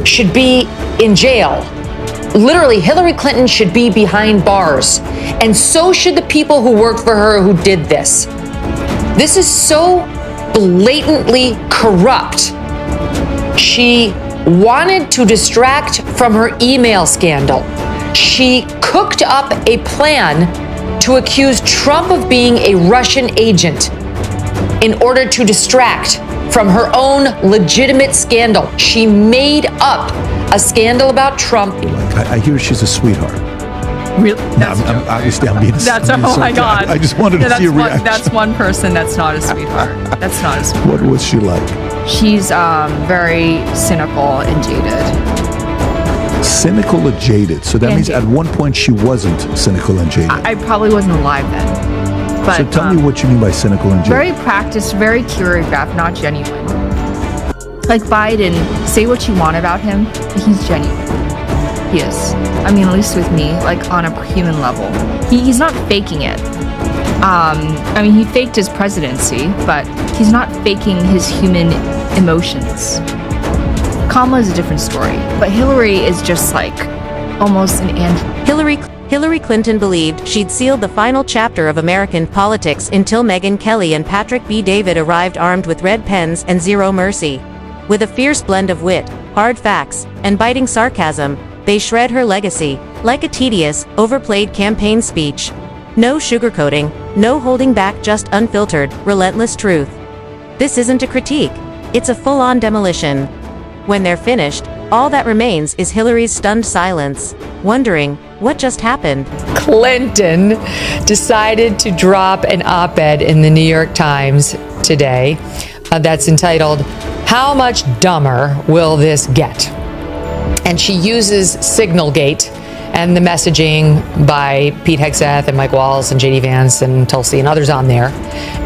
should be in jail. Literally, Hillary Clinton should be behind bars. And so should the people who worked for her who did this. This is so blatantly corrupt. She wanted to distract from her email scandal. She cooked up a plan to accuse Trump of being a Russian agent in order to distract from her own legitimate scandal. She made up a scandal about Trump. I hear she's a sweetheart. Really? Obviously, I'm being. Oh my God! I just wanted to see a reaction. That's one person that's not a sweetheart. That's not a sweetheart. What was she like? She's very cynical and jaded. Cynical and jaded. So that means at one point she wasn't cynical and jaded. I probably wasn't alive then. But, so tell me what you mean by cynical and jaded. Very practiced, very choreographed, not genuine. Like Biden, say what you want about him, he's genuine. He is. I mean, at least with me, like on a human level. He's not faking it. I mean, he faked his presidency, but he's not faking his human emotions. Kamala is a different story, but Hillary is just like almost an android. Hillary Clinton believed she'd sealed the final chapter of American politics until Megyn Kelly and Patrick B. David arrived armed with red pens and zero mercy. With a fierce blend of wit, hard facts, and biting sarcasm, they shred her legacy, like a tedious, overplayed campaign speech. No sugarcoating, no holding back, just unfiltered, relentless truth. This isn't a critique, it's a full-on demolition. When they're finished, all that remains is Hillary's stunned silence, wondering, what just happened? Clinton decided to drop an op-ed in the New York Times today that's entitled, "How much dumber will this get?" And she uses Signalgate and the messaging by Pete Hegseth and Mike Walls and JD Vance and Tulsi and others on there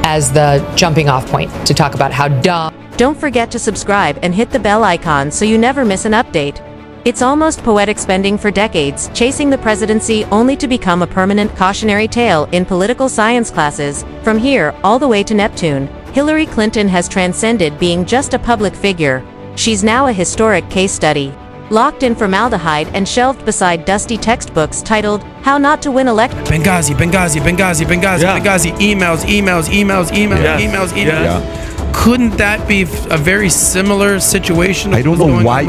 as the jumping off point to talk about how dumb. Don't forget to subscribe and hit the bell icon so you never miss an update. It's almost poetic spending for decades chasing the presidency only to become a permanent cautionary tale in political science classes. From here all the way to Neptune, Hillary Clinton has transcended being just a public figure. She's now a historic case study. Locked in formaldehyde and shelved beside dusty textbooks titled, How Not to Win Elections. Benghazi, emails. Yeah. Couldn't that be a very similar situation? I don't know why.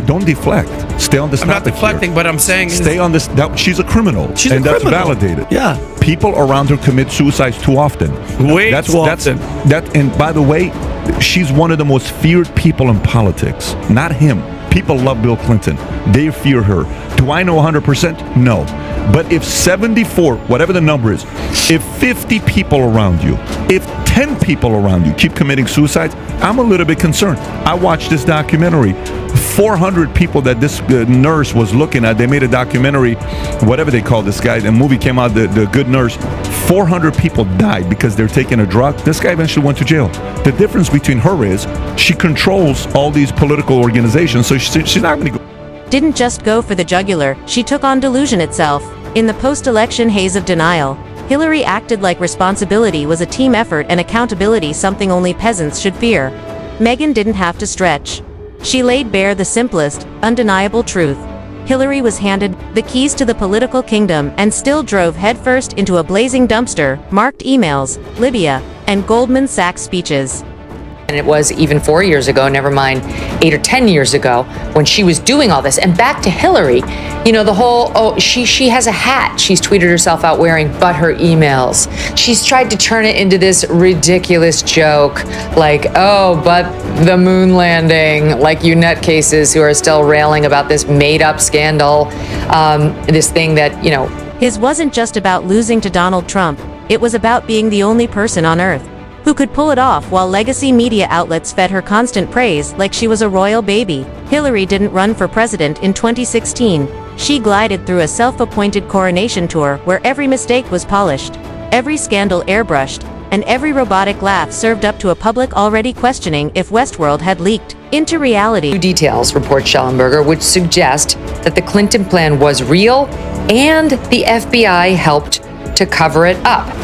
Don't deflect. Stay on this. I'm not deflecting, but I'm saying stay on this. She's a criminal, and that's validated. Yeah. People around her commit suicides too often. Way too often. And by the way, she's one of the most feared people in politics. Not him. People love Bill Clinton. They fear her. Do I know 100%? No. But if 74, whatever the number is, if 50 people around you, if 10 people around you keep committing suicides, I'm a little bit concerned. I watched this documentary. 400 people that this nurse was looking at, they made a documentary, whatever they call this guy, the movie came out, the Good Nurse. 400 people died because they're taking a drug. This guy eventually went to jail. The difference between her is she controls all these political organizations, so she's not going to go. Didn't just go for the jugular, she took on delusion itself. In the post-election haze of denial, Hillary acted like responsibility was a team effort and accountability something only peasants should fear. Megyn didn't have to stretch. She laid bare the simplest, undeniable truth. Hillary was handed the keys to the political kingdom and still drove headfirst into a blazing dumpster, marked emails, Libya, and Goldman Sachs speeches. And it was even 4 years ago, never mind 8 or 10 years ago, when she was doing all this. And back to Hillary, you know, the whole, she has a hat she's tweeted herself out wearing, but her emails. She's tried to turn it into this ridiculous joke, like, oh, but the moon landing, like you nutcases who are still railing about this made-up scandal, this thing that, you know. His wasn't just about losing to Donald Trump, it was about being the only person on earth who could pull it off while legacy media outlets fed her constant praise like she was a royal baby. Hillary didn't run for president in 2016. She glided through a self-appointed coronation tour where every mistake was polished, every scandal airbrushed, and every robotic laugh served up to a public already questioning if Westworld had leaked into reality. New details, reports Schellenberger, which suggest that the Clinton plan was real and the FBI helped to cover it up.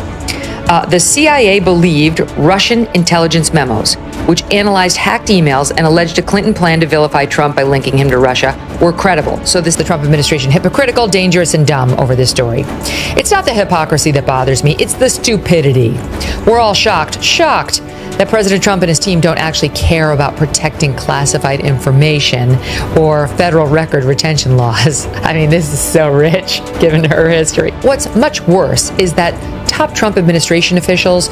The CIA believed Russian intelligence memos which analyzed hacked emails and alleged a Clinton plan to vilify Trump by linking him to Russia, were credible. So this is the Trump administration hypocritical, dangerous, and dumb over this story. It's not the hypocrisy that bothers me, it's the stupidity. We're all shocked that President Trump and his team don't actually care about protecting classified information or federal record retention laws. I mean, this is so rich, given her history. What's much worse is that top Trump administration officials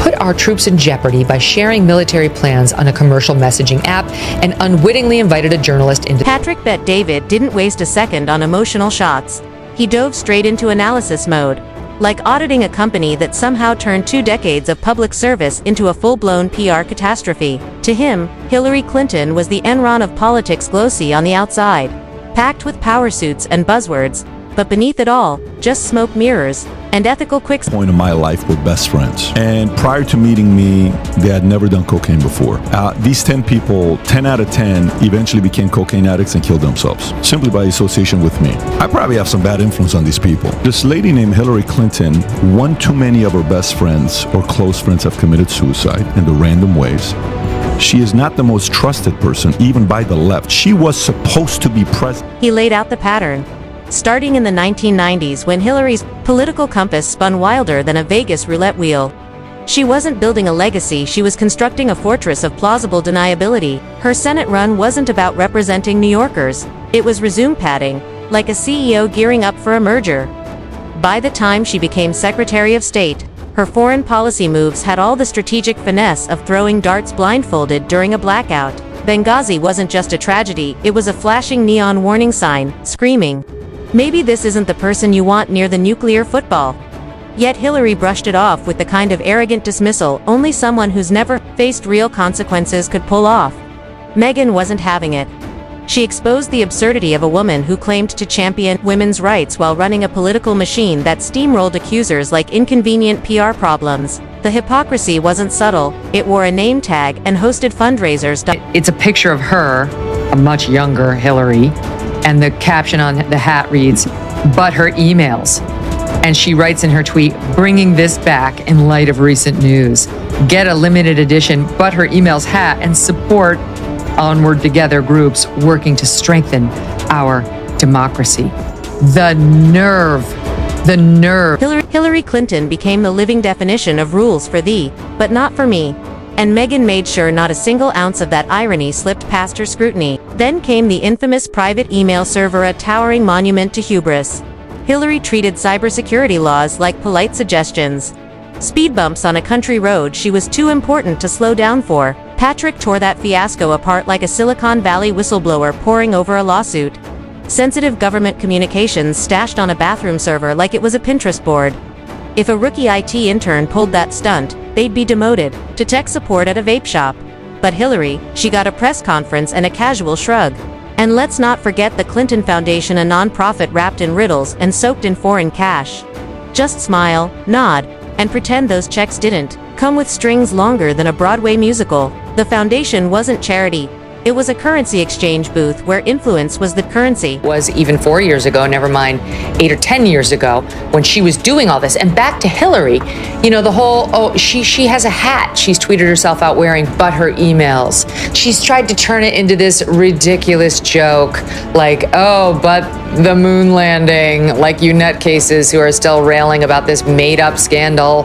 put our troops in jeopardy by sharing military plans on a commercial messaging app and unwittingly invited a journalist into... Patrick Bet David didn't waste a second on emotional shots. He dove straight into analysis mode. Like auditing a company that somehow turned 2 decades of public service into a full-blown PR catastrophe. To him, Hillary Clinton was the Enron of politics, glossy on the outside, packed with power suits and buzzwords, but beneath it all, just smoke mirrors and ethical point in my life were best friends. And prior to meeting me, they had never done cocaine before. These 10 people, 10 out of 10, eventually became cocaine addicts and killed themselves, simply by association with me. I probably have some bad influence on these people. This lady named Hillary Clinton, one too many of her best friends or close friends have committed suicide in the random ways. She is not the most trusted person, even by the left. She was supposed to be president. He laid out the pattern. Starting in the 1990s, when Hillary's political compass spun wilder than a Vegas roulette wheel. She wasn't building a legacy, she was constructing a fortress of plausible deniability. Her Senate run wasn't about representing New Yorkers. It was resume padding, like a CEO gearing up for a merger. By the time she became Secretary of State, her foreign policy moves had all the strategic finesse of throwing darts blindfolded during a blackout. Benghazi wasn't just a tragedy, it was a flashing neon warning sign, screaming, "Maybe this isn't the person you want near the nuclear football." Yet Hillary brushed it off with the kind of arrogant dismissal only someone who's never faced real consequences could pull off. Megyn wasn't having it. She exposed the absurdity of a woman who claimed to champion women's rights while running a political machine that steamrolled accusers like inconvenient PR problems. The hypocrisy wasn't subtle, it wore a name tag and hosted fundraisers. It's a picture of her, a much younger Hillary, and the caption on the hat reads, "But her emails." And she writes in her tweet, "Bringing this back in light of recent news. Get a limited edition But Her Emails hat and support Onward Together groups working to strengthen our democracy." The nerve. Hillary Clinton became the living definition of rules for thee, but not for me. And Megyn made sure not a single ounce of that irony slipped past her scrutiny. Then came the infamous private email server, a towering monument to hubris. Hillary treated cybersecurity laws like polite suggestions. Speed bumps on a country road she was too important to slow down for. Patrick tore that fiasco apart like a Silicon Valley whistleblower poring over a lawsuit. Sensitive government communications stashed on a bathroom server like it was a Pinterest board. If a rookie IT intern pulled that stunt, they'd be demoted to tech support at a vape shop. But Hillary, she got a press conference and a casual shrug. And let's not forget the Clinton Foundation, a non-profit wrapped in riddles and soaked in foreign cash. Just smile, nod, and pretend those checks didn't come with strings longer than a Broadway musical. The foundation wasn't charity. It was a currency exchange booth where influence was the currency. Was even 4 years ago, never mind 8 or 10 years ago, when she was doing all this. And back to Hillary, you know, the whole, she has a hat she's tweeted herself out wearing, but her emails. She's tried to turn it into this ridiculous joke, like, oh, but the moon landing, like you nutcases who are still railing about this made-up scandal,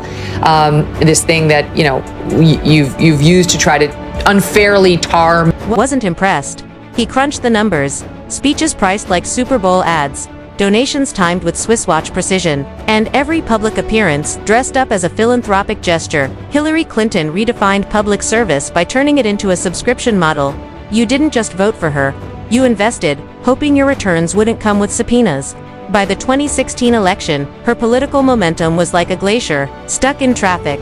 this thing that, you know, you've used to try to unfairly tar. Wasn't impressed. He crunched the numbers, speeches priced like Super Bowl ads, donations timed with Swiss watch precision, and every public appearance dressed up as a philanthropic gesture. Hillary Clinton redefined public service by turning it into a subscription model. You didn't just vote for her, you invested, hoping your returns wouldn't come with subpoenas. By the 2016 election, her political momentum was like a glacier, stuck in traffic.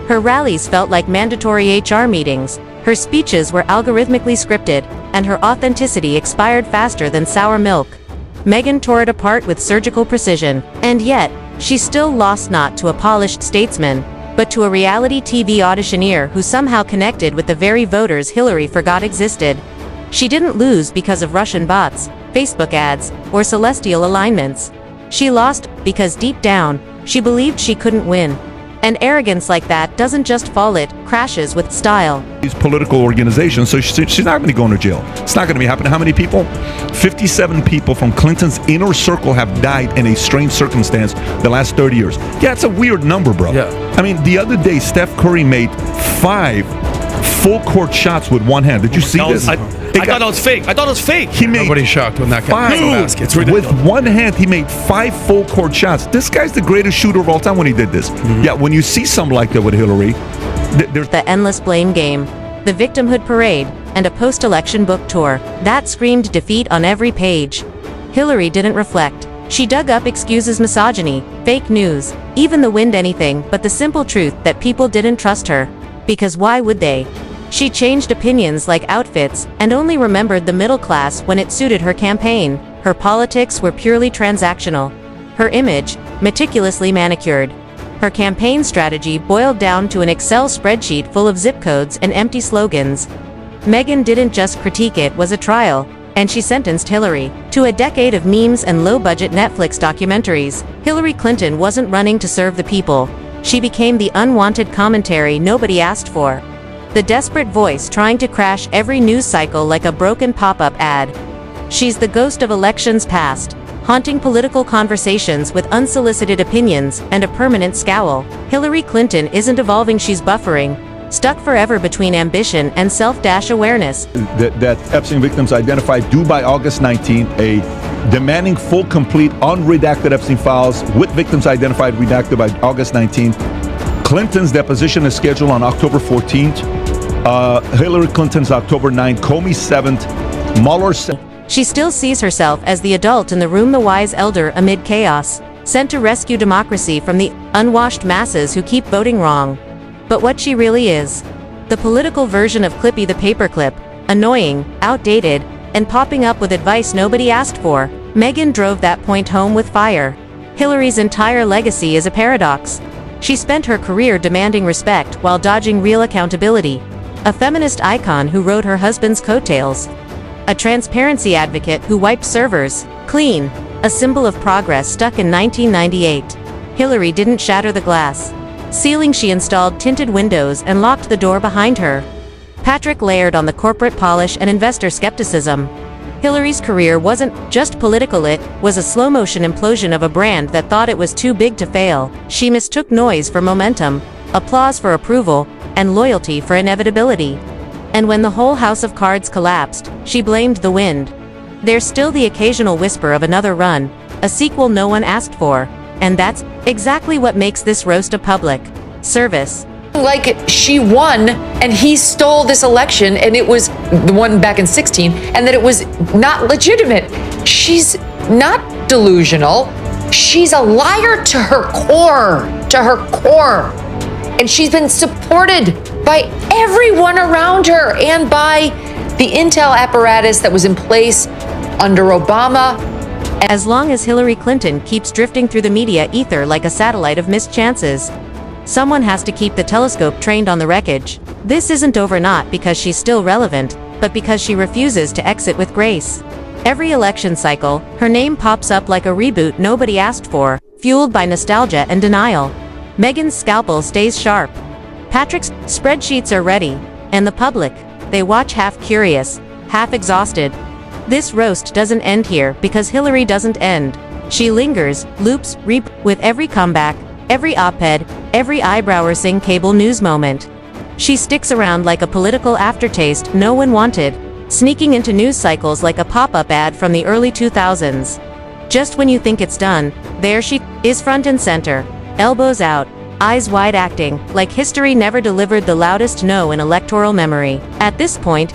Her rallies felt like mandatory HR meetings. Her speeches were algorithmically scripted, and her authenticity expired faster than sour milk. Megyn tore it apart with surgical precision, and yet, she still lost not to a polished statesman, but to a reality TV auditioneer who somehow connected with the very voters Hillary forgot existed. She didn't lose because of Russian bots, Facebook ads, or celestial alignments. She lost because deep down, she believed she couldn't win. And arrogance like that doesn't just fall, it crashes with style. These political organizations, so she's not going to go into jail. It's not going to be happening. How many people? 57 people from Clinton's inner circle have died in a strange circumstance the last 30 years. Yeah, it's a weird number, bro. Yeah. I mean, the other day, Steph Curry made 5 full court shots with one hand. Did you see this? I thought that was fake. I thought it was fake. He made Nobody's shocked when that guy 5 basket. It's with ridiculous. one hand. He made 5 full court shots. This guy's the greatest shooter of all time when he did this. Yeah, when you see something like that with Hillary, there's The endless blame game, the victimhood parade, and a post-election book tour that screamed defeat on every page. Hillary didn't reflect. She dug up excuses, misogyny, fake news, even the wind, anything but the simple truth that people didn't trust her. Because why would they? She changed opinions like outfits and only remembered the middle class when it suited her campaign. Her politics were purely transactional. Her image, meticulously manicured. Her campaign strategy boiled down to an Excel spreadsheet full of zip codes and empty slogans. Megyn didn't just critique, it was a trial, and she sentenced Hillary to a decade of memes and low-budget Netflix documentaries. Hillary Clinton wasn't running to serve the people. She became the unwanted commentary nobody asked for. The desperate voice trying to crash every news cycle like a broken pop-up ad. She's the ghost of elections past, haunting political conversations with unsolicited opinions and a permanent scowl. Hillary Clinton isn't evolving, she's buffering, stuck forever between ambition and self-awareness. that Epstein victims identified due by August 19th, a demanding full, complete, unredacted Epstein files with victims identified redacted by August 19th. Clinton's deposition is scheduled on October 14th. Hillary Clinton's October 9th, Comey's 7th, Mueller 7th. She still sees herself as the adult in the room, the wise elder amid chaos, sent to rescue democracy from the unwashed masses who keep voting wrong. But what she really is, the political version of Clippy the paperclip, annoying, outdated, and popping up with advice nobody asked for. Megyn drove that point home with fire. Hillary's entire legacy is a paradox. She spent her career demanding respect while dodging real accountability. A feminist icon who rode her husband's coattails. A transparency advocate who wiped servers clean. A symbol of progress stuck in 1998. Hillary didn't shatter the glass ceiling, she installed tinted windows and locked the door behind her. Patrick layered on the corporate polish and investor skepticism. Hillary's career wasn't just political, it was a slow-motion implosion of a brand that thought it was too big to fail. She mistook noise for momentum, applause for approval, and loyalty for inevitability. And when the whole house of cards collapsed, she blamed the wind. There's still the occasional whisper of another run, a sequel no one asked for. And that's exactly what makes this roast a public service. Like she won and he stole this election and it was the one back in 16 and that it was not legitimate. She's not delusional. She's a liar to her core, And she's been supported by everyone around her and by the intel apparatus that was in place under Obama. As long as Hillary Clinton keeps drifting through the media ether like a satellite of missed chances, someone has to keep the telescope trained on the wreckage. This isn't over, not because she's still relevant, but because she refuses to exit with grace. Every election cycle, her name pops up like a reboot nobody asked for, fueled by nostalgia and denial. Megyn's scalpel stays sharp. Patrick's spreadsheets are ready, and the public, they watch half curious, half exhausted. This roast doesn't end here because Hillary doesn't end. She lingers, loops, with every comeback, every op-ed, every eyebrow-raising cable news moment. She sticks around like a political aftertaste no one wanted, sneaking into news cycles like a pop-up ad from the early 2000s. Just when you think it's done, there she is, front and center, elbows out, eyes wide, acting like history never delivered the loudest no in electoral memory. At this point,